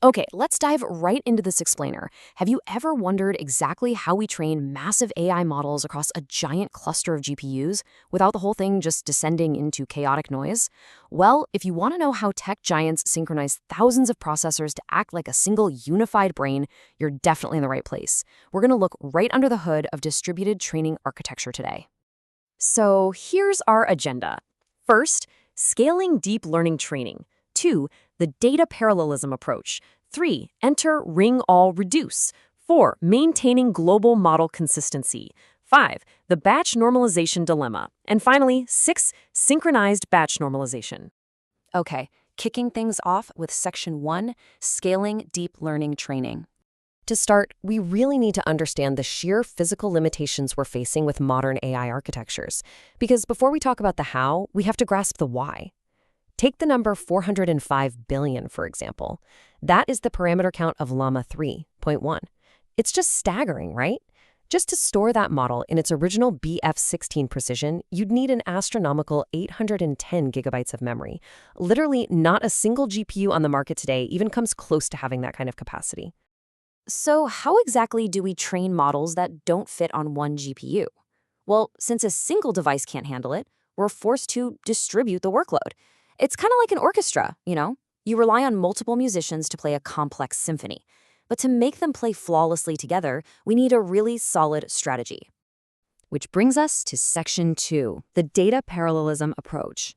Okay, let's dive right into this explainer. Have you ever wondered exactly how we train massive AI models across a giant cluster of GPUs without the whole thing just descending into chaotic noise? Well, if you want to know how tech giants synchronize thousands of processors to act like a single unified brain, you're definitely in the right place. We're going to look right under the hood of distributed training architecture today. So here's our agenda. First, scaling deep learning training. 2, the data parallelism approach. 3, enter Ring AllReduce. 4, maintaining global model consistency. 5, the batch normalization dilemma. And finally, 6, synchronized batch normalization. Okay, kicking things off with Section 1, scaling deep learning training. To start, we really need to understand the sheer physical limitations we're facing with modern AI architectures. Because before we talk about the how, we have to grasp the why. Take the number 405 billion, for example. That is the parameter count of Llama 3.1. It's just staggering, right? Just to store that model in its original BF16 precision, you'd need an astronomical 810 gigabytes of memory. Literally, not a single GPU on the market today even comes close to having that kind of capacity. So how exactly do we train models that don't fit on one GPU? Well, since a single device can't handle it, we're forced to distribute the workload. It's kind of like an orchestra, you know? You rely on multiple musicians to play a complex symphony. But to make them play flawlessly together, we need a really solid strategy. Which brings us to Section 2, the data parallelism approach.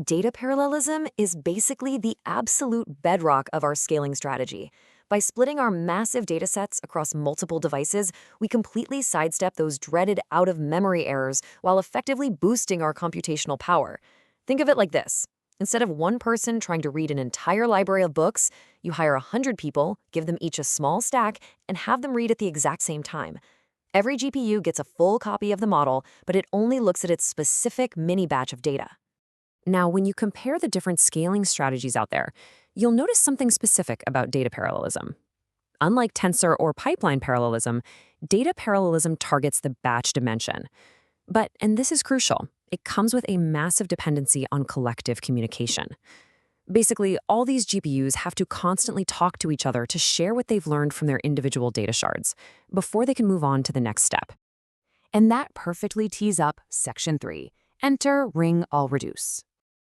Data parallelism is basically the absolute bedrock of our scaling strategy. By splitting our massive datasets across multiple devices, we completely sidestep those dreaded out-of-memory errors while effectively boosting our computational power. Think of it like this. Instead of one person trying to read an entire library of books, you hire 100 people, give them each a small stack, and have them read at the exact same time. Every GPU gets a full copy of the model, but it only looks at its specific mini batch of data. Now, when you compare the different scaling strategies out there, you'll notice something specific about data parallelism. Unlike tensor or pipeline parallelism, data parallelism targets the batch dimension. But, and this is crucial, it comes with a massive dependency on collective communication. Basically, all these GPUs have to constantly talk to each other to share what they've learned from their individual data shards before they can move on to the next step. And that perfectly tees up Section 3, enter Ring AllReduce.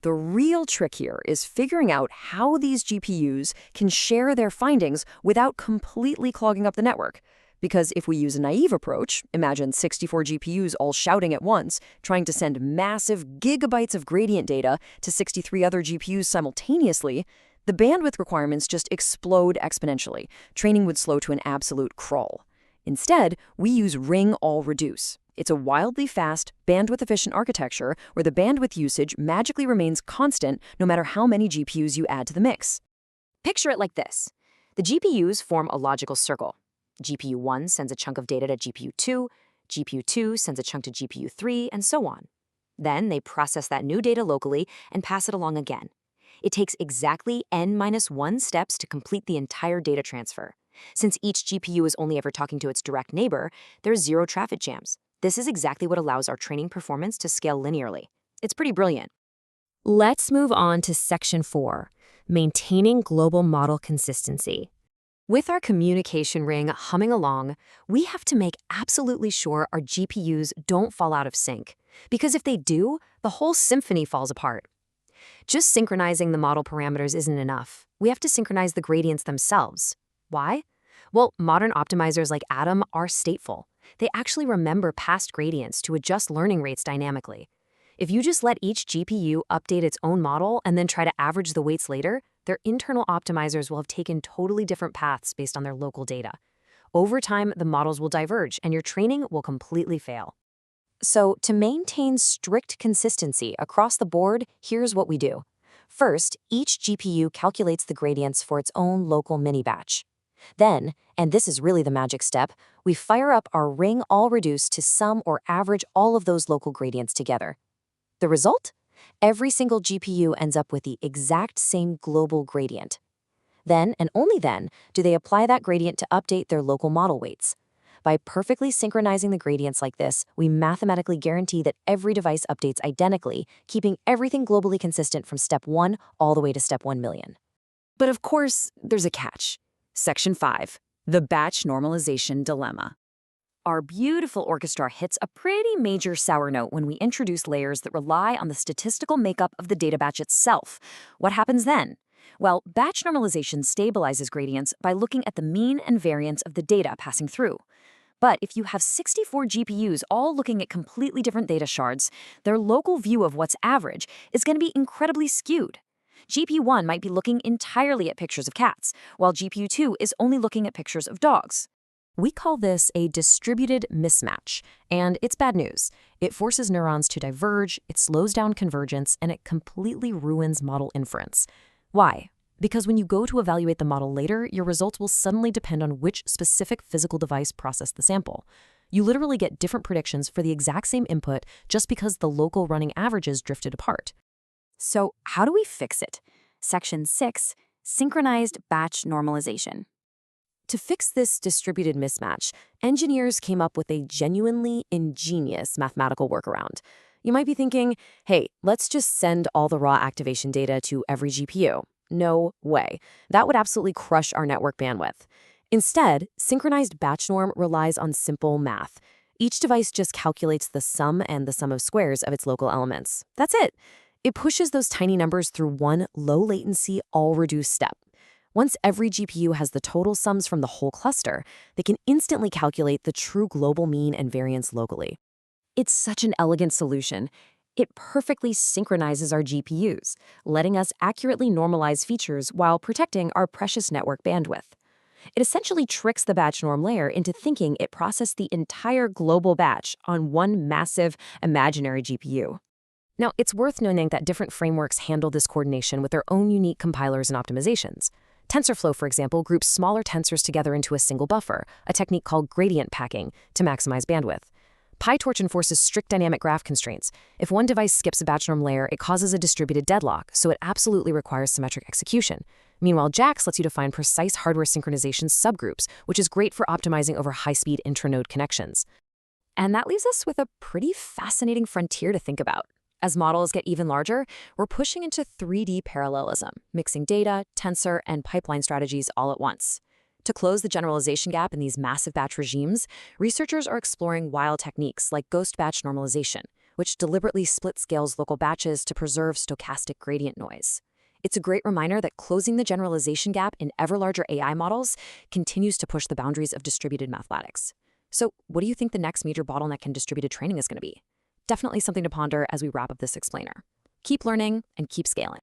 The real trick here is figuring out how these GPUs can share their findings without completely clogging up the network. Because if we use a naive approach, imagine 64 GPUs all shouting at once, trying to send massive gigabytes of gradient data to 63 other GPUs simultaneously, the bandwidth requirements just explode exponentially. Training would slow to an absolute crawl. Instead, we use Ring AllReduce. It's a wildly fast, bandwidth-efficient architecture where the bandwidth usage magically remains constant no matter how many GPUs you add to the mix. Picture it like this. The GPUs form a logical circle. GPU 1 sends a chunk of data to GPU 2, GPU 2 sends a chunk to GPU 3, and so on. Then they process that new data locally and pass it along again. It takes exactly n-1 steps to complete the entire data transfer. Since each GPU is only ever talking to its direct neighbor, there's zero traffic jams. This is exactly what allows our training performance to scale linearly. It's pretty brilliant. Let's move on to Section 4, maintaining global model consistency. With our communication ring humming along, we have to make absolutely sure our GPUs don't fall out of sync. Because if they do, the whole symphony falls apart. Just synchronizing the model parameters isn't enough. We have to synchronize the gradients themselves. Why? Well, modern optimizers like Atom are stateful. They actually remember past gradients to adjust learning rates dynamically. If you just let each GPU update its own model and then try to average the weights later, their internal optimizers will have taken totally different paths based on their local data. Over time, the models will diverge and your training will completely fail. So, to maintain strict consistency across the board, here's what we do. First, each GPU calculates the gradients for its own local mini-batch. Then, and this is really the magic step, we fire up our Ring AllReduce to sum or average all of those local gradients together. The result? Every single GPU ends up with the exact same global gradient. Then, and only then, do they apply that gradient to update their local model weights. By perfectly synchronizing the gradients like this, we mathematically guarantee that every device updates identically, keeping everything globally consistent from step 1 all the way to step 1 million. But of course, there's a catch. Section 5, the batch normalization dilemma. Our beautiful orchestra hits a pretty major sour note when we introduce layers that rely on the statistical makeup of the data batch itself. What happens then? Well, batch normalization stabilizes gradients by looking at the mean and variance of the data passing through. But if you have 64 GPUs all looking at completely different data shards, their local view of what's average is going to be incredibly skewed. GPU 1 might be looking entirely at pictures of cats, while GPU 2 is only looking at pictures of dogs. We call this a distributed mismatch, and it's bad news. It forces neurons to diverge, it slows down convergence, and it completely ruins model inference. Why? Because when you go to evaluate the model later, your results will suddenly depend on which specific physical device processed the sample. You literally get different predictions for the exact same input just because the local running averages drifted apart. So how do we fix it? Section 6, synchronized batch normalization. To fix this distributed mismatch, engineers came up with a genuinely ingenious mathematical workaround. You might be thinking, hey, let's just send all the raw activation data to every GPU. No way. That would absolutely crush our network bandwidth. Instead, synchronized batch norm relies on simple math. Each device just calculates the sum and the sum of squares of its local elements. That's it. It pushes those tiny numbers through one low-latency AllReduce step. Once every GPU has the total sums from the whole cluster, they can instantly calculate the true global mean and variance locally. It's such an elegant solution. It perfectly synchronizes our GPUs, letting us accurately normalize features while protecting our precious network bandwidth. It essentially tricks the batch norm layer into thinking it processed the entire global batch on one massive, imaginary GPU. Now, it's worth noting that different frameworks handle this coordination with their own unique compilers and optimizations. TensorFlow, for example, groups smaller tensors together into a single buffer, a technique called gradient packing, to maximize bandwidth. PyTorch enforces strict dynamic graph constraints. If one device skips a batch norm layer, it causes a distributed deadlock, so it absolutely requires symmetric execution. Meanwhile, JAX lets you define precise hardware synchronization subgroups, which is great for optimizing over high-speed intranode connections. And that leaves us with a pretty fascinating frontier to think about. As models get even larger, we're pushing into 3D parallelism, mixing data, tensor, and pipeline strategies all at once. To close the generalization gap in these massive batch regimes, researchers are exploring wild techniques like ghost batch normalization, which deliberately split-scales local batches to preserve stochastic gradient noise. It's a great reminder that closing the generalization gap in ever larger AI models continues to push the boundaries of distributed mathematics. So, what do you think the next major bottleneck in distributed training is going to be? Definitely something to ponder as we wrap up this explainer. Keep learning and keep scaling.